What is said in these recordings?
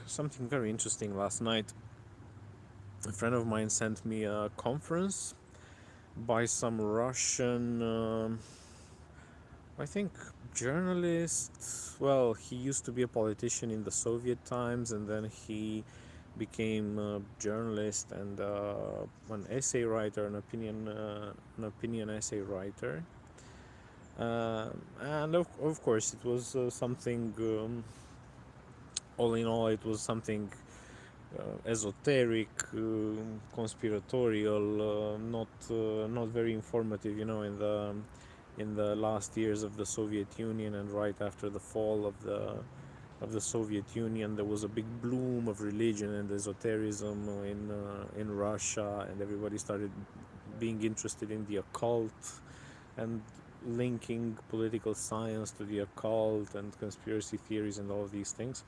something very interesting last night. A friend of mine sent me a conference by some Russian, I think, journalist. Well, he used to be a politician in the Soviet times, and then he became a journalist and an essay writer, an opinion essay writer. And of course, it was something. All in all, it was something esoteric, conspiratorial, not very informative. In the last years of the Soviet Union and right after the fall of the Soviet Union, there was a big bloom of religion and esotericism in Russia, and everybody started being interested in the occult and linking political science to the occult and conspiracy theories and all of these things.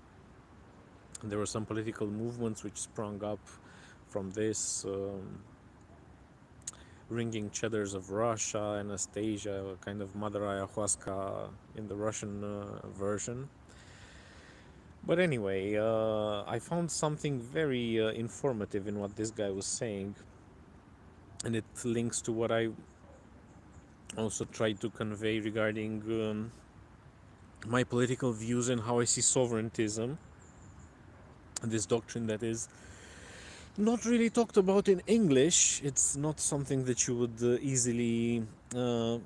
There were some political movements which sprung up from this. Ringing Cheddars of Russia, Anastasia, kind of Mother Ayahuasca in the Russian version. But anyway, I found something very informative in what this guy was saying, and it links to what I also tried to convey regarding my political views and how I see sovereigntism, this doctrine that is not really talked about in English. It's not something that you would easily uh,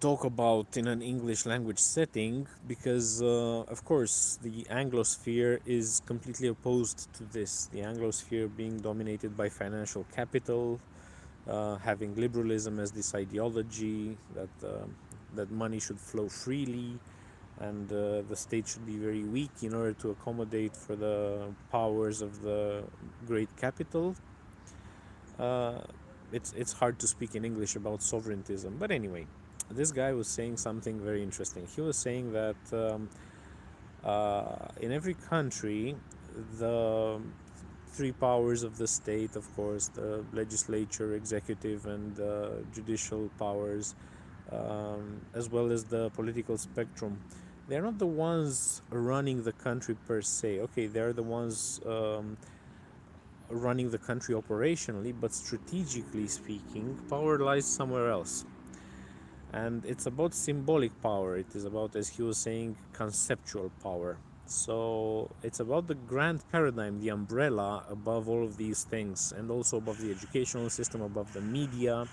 talk about in an English language setting because, of course, the Anglosphere is completely opposed to this. The Anglosphere being dominated by financial capital, having liberalism as this ideology that money should flow freely and the state should be very weak in order to accommodate for the powers of the great capital. Uh, it's hard to speak in English about sovereigntism, but anyway, this guy was saying something very interesting. He was saying that in every country, the three powers of the state, of course, the legislature, executive, and judicial powers, as well as the political spectrum, they're not the ones running the country per se. Okay, they're the ones running the country operationally, but strategically speaking, power lies somewhere else. And it's about symbolic power. It is about, as he was saying, conceptual power. So it's about the grand paradigm, the umbrella above all of these things, and also above the educational system, above the media.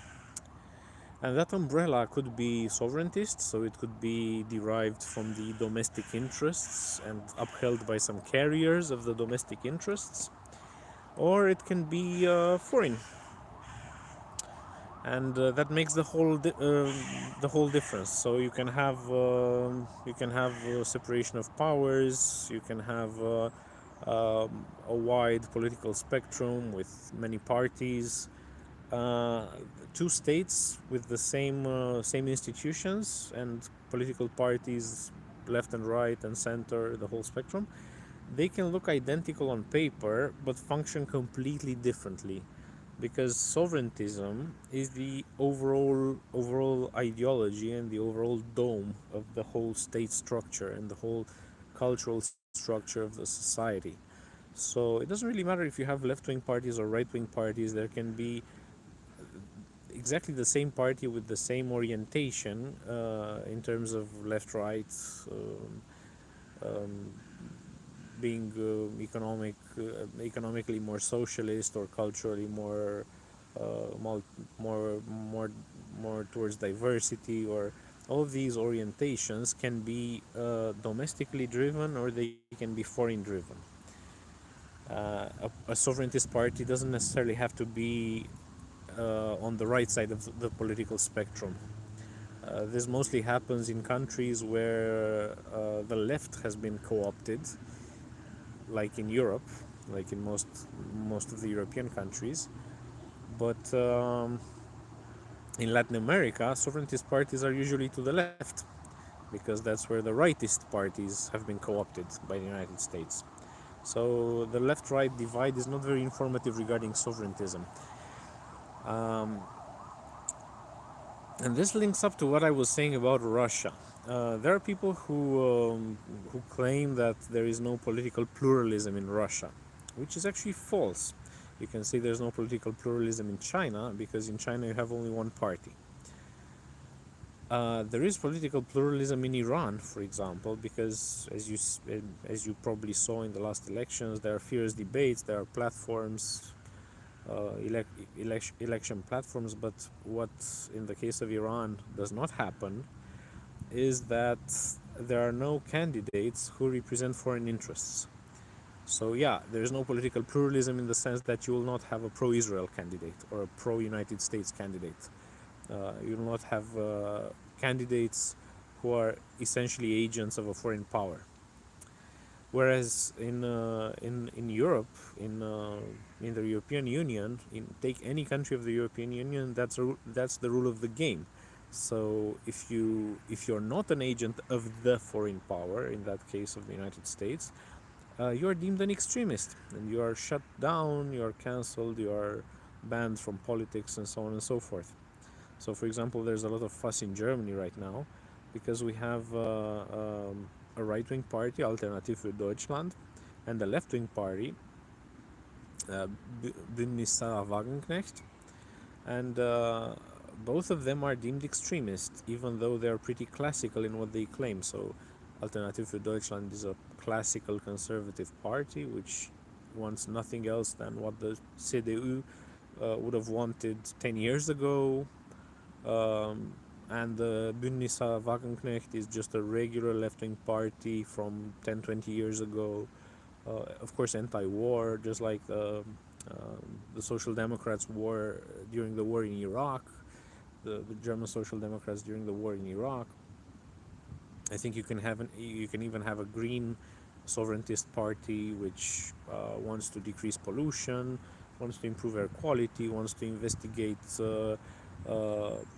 And that umbrella could be sovereigntist, so it could be derived from the domestic interests and upheld by some carriers of the domestic interests, or it can be foreign, and that makes the whole difference. So you can have separation of powers, you can have a wide political spectrum with many parties, uh, two states with the same institutions and political parties, left and right and center, the whole spectrum. They can look identical on paper but function completely differently, because sovereigntism is the overall ideology and the overall dome of the whole state structure and the whole cultural structure of the society. So it doesn't really matter if you have left-wing parties or right-wing parties. There can be exactly the same party with the same orientation in terms of left-right, um, being economically more socialist or culturally more more more towards diversity, or all of these orientations can be domestically driven or they can be foreign driven. A sovereigntist party doesn't necessarily have to be on the right side of the political spectrum. This mostly happens in countries where the left has been co-opted, like in Europe, like in most of the European countries. But in Latin America, sovereigntist parties are usually to the left, because that's where the rightist parties have been co-opted by the United States. So the left-right divide is not very informative regarding sovereigntism. Um, And this links up to what I was saying about Russia. There are people who claim that there is no political pluralism in Russia, which is actually false. You can say there's no political pluralism in China because in China you have only one party. There is political pluralism in Iran, for example, because as you probably saw in the last elections, there are fierce debates, there are platforms, election platforms. But what, in the case of Iran, does not happen is that there are no candidates who represent foreign interests. So yeah, there is no political pluralism in the sense that you will not have a pro-Israel candidate or a pro-United States candidate. You will not have candidates who are essentially agents of a foreign power. Whereas in Europe, in the European Union, take any country of the European Union, that's the rule of the game. So if you're not an agent of the foreign power, in that case of the United States, you are deemed an extremist, and you are shut down, you are cancelled, you are banned from politics, and so on and so forth. So, for example, there's a lot of fuss in Germany right now because we have a right wing party, Alternative für Deutschland, and a left wing party, uh, Bündnis Wagenknecht, and both of them are deemed extremist, even though they are pretty classical in what they claim. So, Alternative für Deutschland is a classical conservative party which wants nothing else than what the CDU would have wanted 10 years ago. And the Bündnis Wagenknecht is just a regular left-wing party from 10, 20 years ago. Of course, anti-war, just like the Social Democrats war during the war in Iraq, the German Social Democrats during the war in Iraq. I think you can even have a green sovereigntist party which wants to decrease pollution, wants to improve air quality, wants to investigate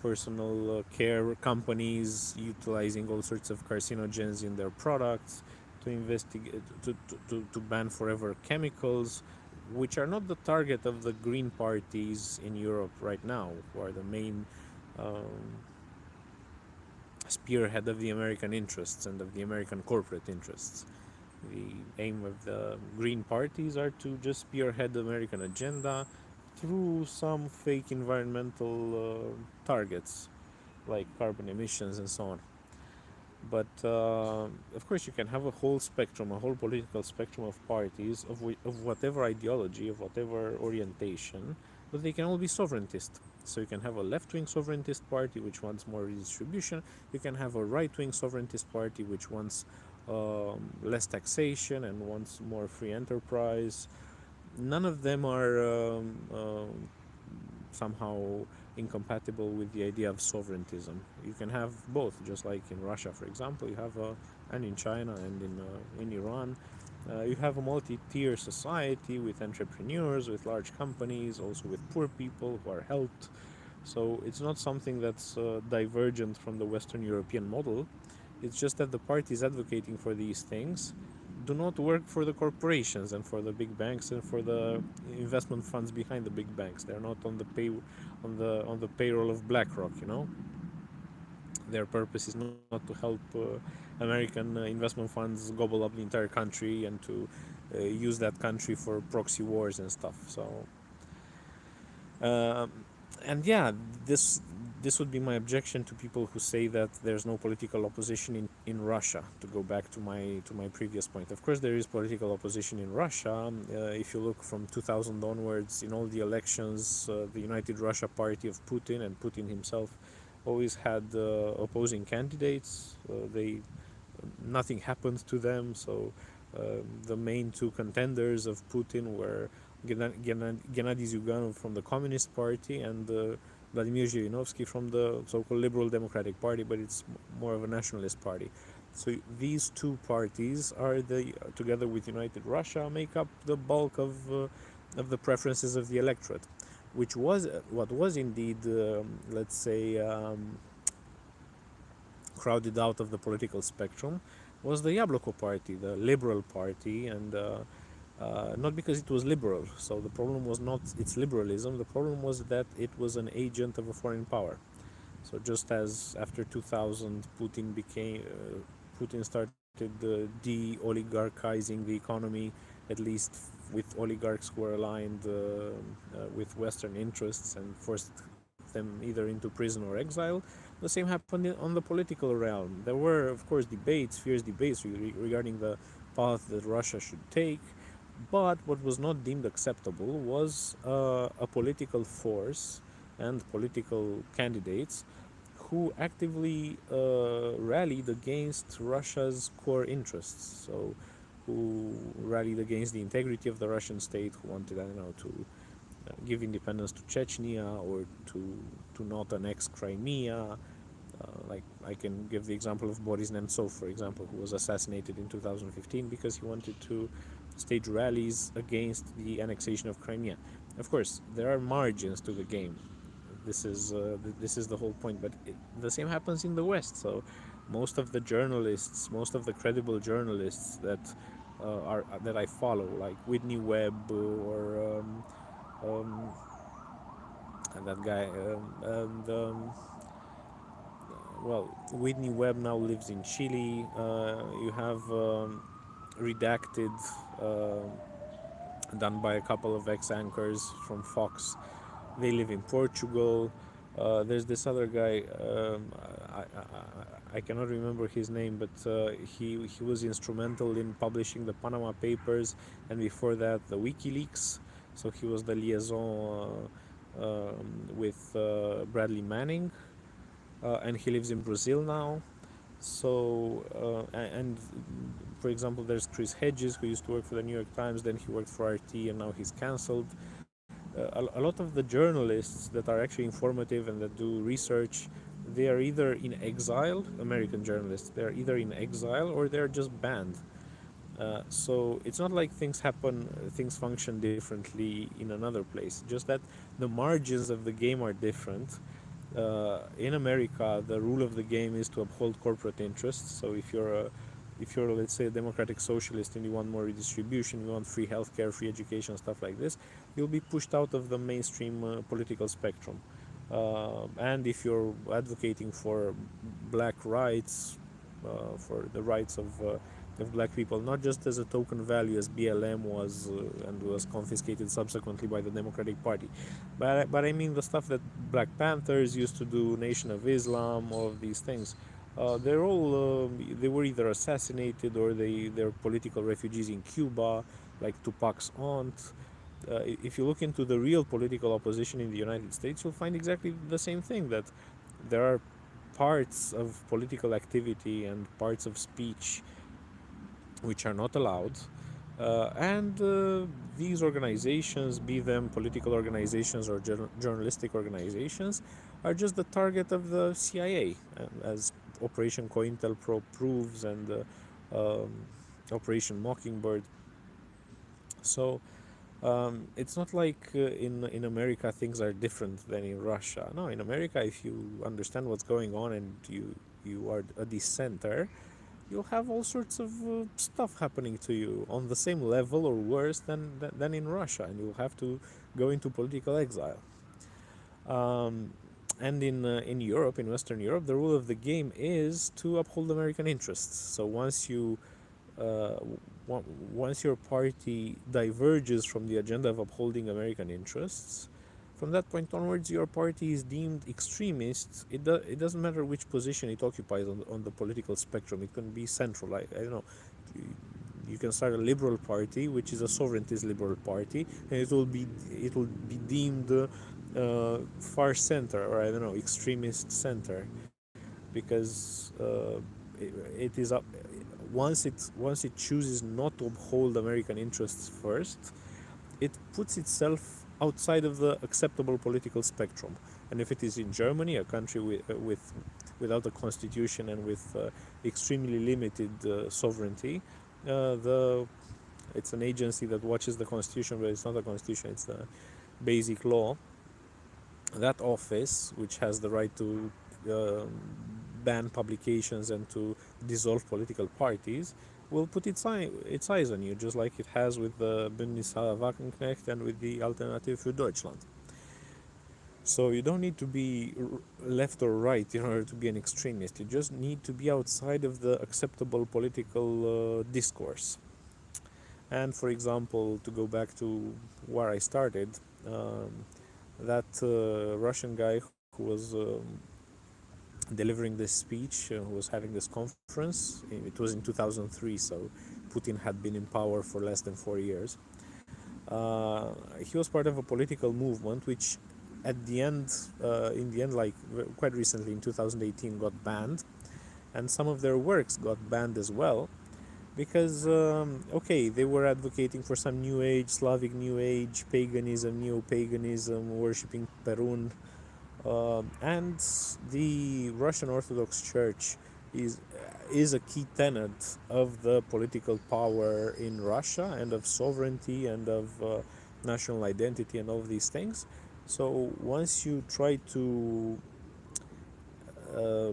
personal care companies utilizing all sorts of carcinogens in their products, to investigate to ban forever chemicals, which are not the target of the green parties in Europe right now, who are the main um, spearhead of the American interests and of the American corporate interests. The aim of the green parties are to just spearhead the American agenda through some fake environmental targets like carbon emissions and so on. But of course, you can have a whole spectrum, a whole political spectrum of parties of whatever ideology, of whatever orientation, but they can all be sovereigntist. So you can have a left-wing sovereigntist party which wants more redistribution. You can have a right-wing sovereigntist party which wants less taxation and wants more free enterprise. None of them are somehow incompatible with the idea of sovereigntism. You can have both, just like in Russia, for example, you have and in China and in Iran. You have a multi-tier society with entrepreneurs, with large companies, also with poor people who are helped. So it's not something that's divergent from the Western European model. It's just that the parties advocating for these things do not work for the corporations and for the big banks and for the investment funds behind the big banks. They're not on on the payroll of BlackRock. You know, their purpose is not to help American investment funds gobble up the entire country and to use that country for proxy wars and stuff. So um, and yeah, this this would be my objection to people who say that there's no political opposition in Russia. To go back to my previous point, of course there is political opposition in Russia. If you look from 2000 onwards, in all the elections, the United Russia Party of Putin and Putin himself always had opposing candidates. They Nothing happened to them. So the main two contenders of Putin were Gennady Zyuganov from the Communist Party and Vladimir Zhirinovsky from the so-called Liberal Democratic Party, but it's more of a nationalist party. So these two parties are together with United Russia, make up the bulk of the preferences of the electorate, which was what was indeed, let's say, crowded out of the political spectrum, was the Yabloko party, the Liberal Party, and not because it was liberal. So the problem was not its liberalism. The problem was that it was an agent of a foreign power. So just as after 2000, Putin started de-oligarchizing the economy, at least with oligarchs who were aligned with Western interests and forced them either into prison or exile. The same happened on the political realm. There were, of course, debates, fierce debates regarding the path that Russia should take. But what was not deemed acceptable was a political force and political candidates who actively rallied against Russia's core interests. So, who rallied against the integrity of the Russian state, who wanted, I don't know, to give independence to Chechnya or to not annex Crimea. Like I can give the example of Boris Nemtsov, for example, who was assassinated in 2015 because he wanted to stage rallies against the annexation of Crimea. Of course, there are margins to the game. This is the whole point. But the same happens in the West. So most of the journalists, most of the credible journalists are that I follow, like Whitney Webb um, and that guy, and well, Whitney Webb now lives in Chile. You have Redacted, uh, done by a couple of ex-anchors from Fox. They live in Portugal. There's this other guy. I cannot remember his name, but he was instrumental in publishing the Panama Papers, and before that the WikiLeaks. So he was the liaison with Bradley Manning, and he lives in Brazil now. So and for example, there's Chris Hedges, who used to work for the New York Times. Then he worked for RT, and now he's cancelled. A lot of the journalists that are actually informative and that do research, they are either in exile. American journalists, they are either in exile or they're just banned. So it's not like things function differently in another place. Just that the margins of the game are different. In America, the rule of the game is to uphold corporate interests. So if you're, let's say, a democratic socialist and you want more redistribution, you want free healthcare, free education, stuff like this, you'll be pushed out of the mainstream political spectrum. And if you're advocating for black rights, for the rights of black people, not just as a token value as BLM was and was confiscated subsequently by the Democratic Party, but I mean the stuff that Black Panthers used to do, Nation of Islam, all of these things. They were either assassinated or they're political refugees in Cuba, like Tupac's aunt. If you look into the real political opposition in the United States, you'll find exactly the same thing, that there are parts of political activity and parts of speech which are not allowed. And these organizations, be them political organizations or journalistic organizations, are just the target of the CIA, as Operation COINTELPRO proves, and Operation Mockingbird. So it's not like in America things are different than in Russia. No, in America, if you understand what's going on and you are a dissenter, you'll have all sorts of stuff happening to you on the same level or worse than in Russia, and you'll have to go into political exile. Um, and in Europe, in Western Europe, the rule of the game is to uphold American interests. So uh, once your party diverges from the agenda of upholding American interests, from that point onwards, your party is deemed extremist. It doesn't matter which position it occupies on the political spectrum. It can be central. I don't know. You can start a liberal party, which is a sovereigntist liberal party, and it will be deemed far center, or I don't know, extremist center, because it is up once it chooses not to uphold American interests first, it puts itself outside of the acceptable political spectrum. And if it is in Germany, a country without a constitution and with extremely limited sovereignty, the it's an agency that watches the constitution, but it's not a constitution; it's the basic law. That office, which has the right to ban publications and to dissolve political parties, will put its eyes on you, just like it has with the Bündnis Wagenknecht and with the Alternative für Deutschland. So you don't need to be left or right in order to be an extremist. You just need to be outside of the acceptable political discourse. And for example, to go back to where I started, um, that Russian guy who was delivering this speech, who was having this conference, it was in 2003, so Putin had been in power for less than 4 years. He was part of a political movement which at the end in the end, like quite recently in 2018, got banned, and some of their works got banned as well, because okay, they were advocating for some new age, Slavic new age, paganism, neo-paganism, worshipping Perun, and the Russian Orthodox Church is is a key tenet of the political power in Russia, and of sovereignty, and of national identity, and all of these things. So once you try to uh,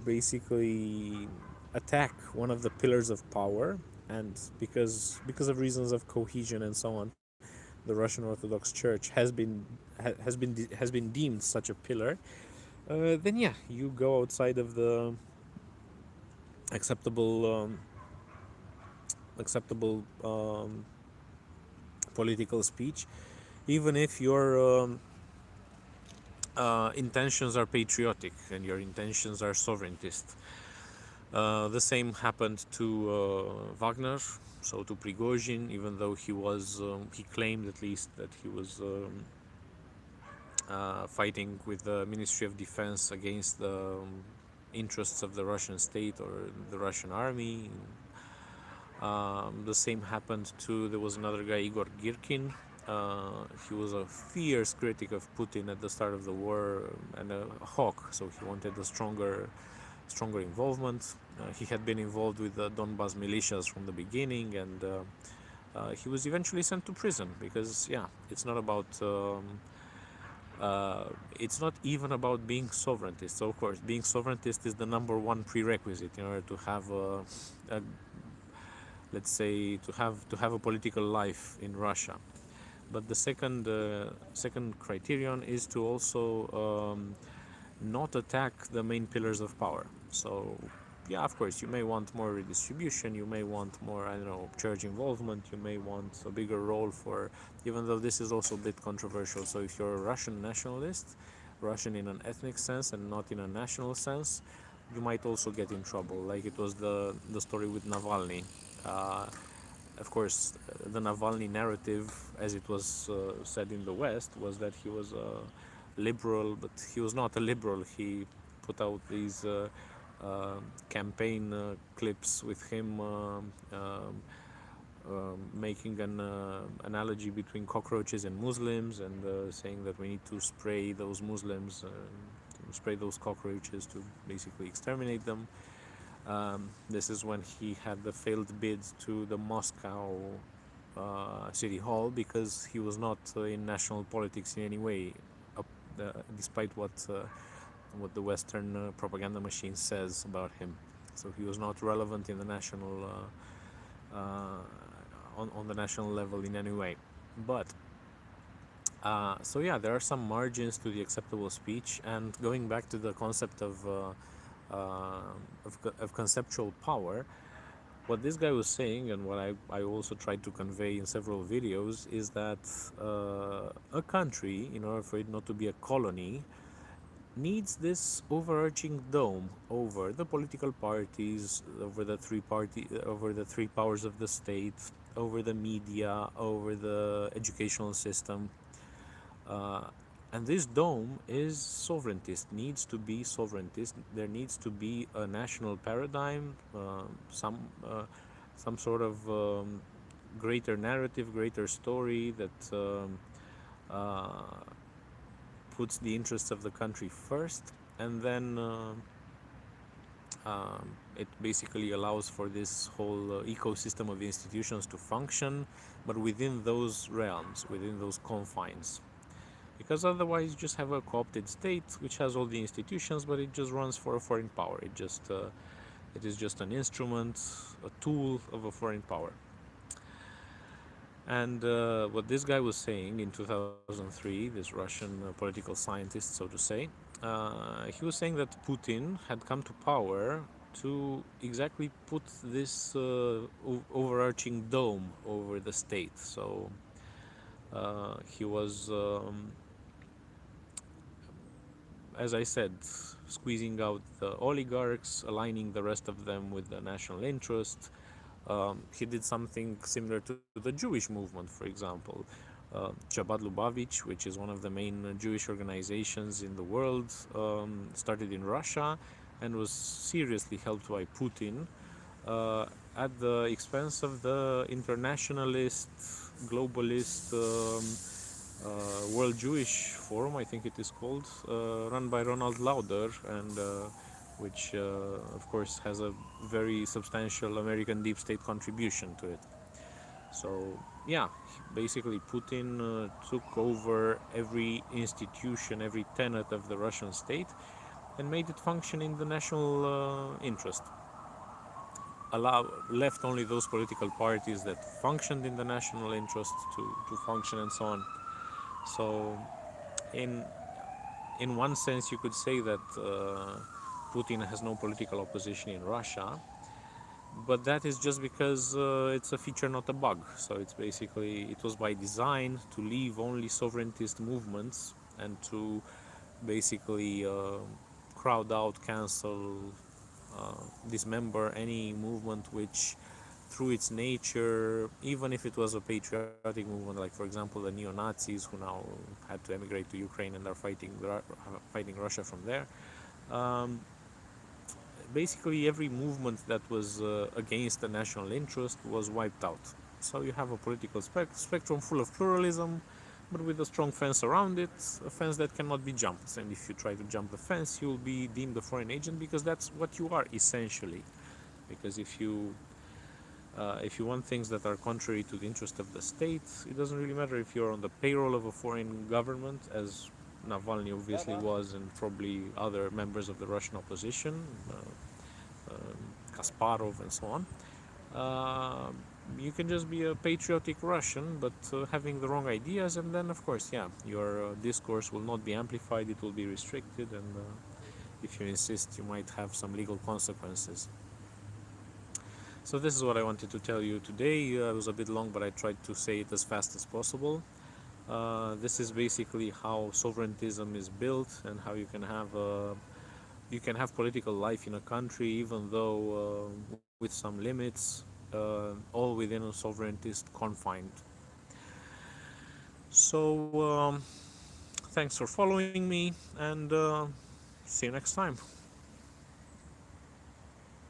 basically attack one of the pillars of power, and because of reasons of cohesion and so on, the Russian Orthodox Church has been deemed such a pillar, then yeah, you go outside of the acceptable acceptable political speech, even if your intentions are patriotic and your intentions are sovereigntist. The same happened to Wagner, so to Prigozhin, even though he claimed at least that he was fighting with the Ministry of Defense against the interests of the Russian state or the Russian army. The same happened to, there was another guy, Igor Girkin. He was a fierce critic of Putin at the start of the war, and a hawk, so he wanted a stronger involvement. He had been involved with the Donbas militias from the beginning, and he was eventually sent to prison because, yeah, it's not about. It's not even about being sovereigntist. So of course, being sovereigntist is the number one prerequisite in order to have a let's say to have a political life in Russia. But the second criterion is to also not attack the main pillars of power. So yeah, of course, you may want more redistribution, you may want more, I don't know, church involvement, you may want a bigger role for, even though this is also a bit controversial. So if you're a Russian nationalist, Russian in an ethnic sense and not in a national sense, you might also get in trouble, like it was the story with Navalny. uh, of course, the Navalny narrative, as it was said in the West, was that he was a liberal, but he was not a liberal. He put out these campaign clips with him making an analogy between cockroaches and Muslims, and saying that we need to spray those Muslims, to spray those cockroaches to basically exterminate them. This is when he had the failed bid to the Moscow city hall, because he was not in national politics in any way, despite what the Western propaganda machine says about him. So he was not relevant in the national on the national level in any way. But so yeah, there are some margins to the acceptable speech, and going back to the concept of conceptual power, what this guy was saying, and what I also tried to convey in several videos, is that a country, in order for it not to be a colony, needs this overarching dome over the political parties, over the three powers of the state, over the media, over the educational system. Uh, and this dome is sovereigntist, needs to be sovereigntist. There needs to be a national paradigm, some sort of greater narrative, greater story that uh, puts the interests of the country first, and then it basically allows for this whole ecosystem of institutions to function, but within those realms, within those confines. Because otherwise, you just have a co-opted state which has all the institutions, but it just runs for a foreign power. It is just an instrument, a tool of a foreign power. And what this guy was saying in 2003, this Russian political scientist, so to say, he was saying that Putin had come to power to exactly put this overarching dome over the state. So he was, as I said, squeezing out the oligarchs, aligning the rest of them with the national interest. He did something similar to the Jewish movement, for example. Chabad Lubavitch, which is one of the main Jewish organizations in the world, started in Russia and was seriously helped by Putin uh, at the expense of the internationalist, globalist World Jewish Forum, I think it is called, run by Ronald Lauder, and which, of course, has a very substantial American deep state contribution to it. So, yeah, basically, Putin took over every institution, every tenet of the Russian state, and made it function in the national interest. Left only those political parties that functioned in the national interest to function and so on. So, in in one sense, you could say that Putin has no political opposition in Russia, but that is just because it's a feature, not a bug. So it's basically it was by design to leave only sovereigntist movements and to basically crowd out, cancel, dismember any movement which through its nature, even if it was a patriotic movement, like for example the neo-Nazis who now had to emigrate to Ukraine and are fighting Russia from there. Um, Basically, every movement that was against the national interest was wiped out. So you have a political spectrum full of pluralism, but with a strong fence around it, a fence that cannot be jumped. And if you try to jump the fence, you'll be deemed a foreign agent because that's what you are essentially. Because if you want things that are contrary to the interest of the state, it doesn't really matter if you're on the payroll of a foreign government, as Navalny obviously was, and probably other members of the Russian opposition, Kasparov, and so on. Uh, you can just be a patriotic Russian, but having the wrong ideas, and then, of course, yeah, your discourse will not be amplified, it will be restricted, and if you insist, you might have some legal consequences. So this is what I wanted to tell you today. It was a bit long, but I tried to say it as fast as possible. This is basically how sovereigntism is built and how you can have political life in a country even though with some limits, all within a sovereigntist confined. So thanks for following me, and see you next time.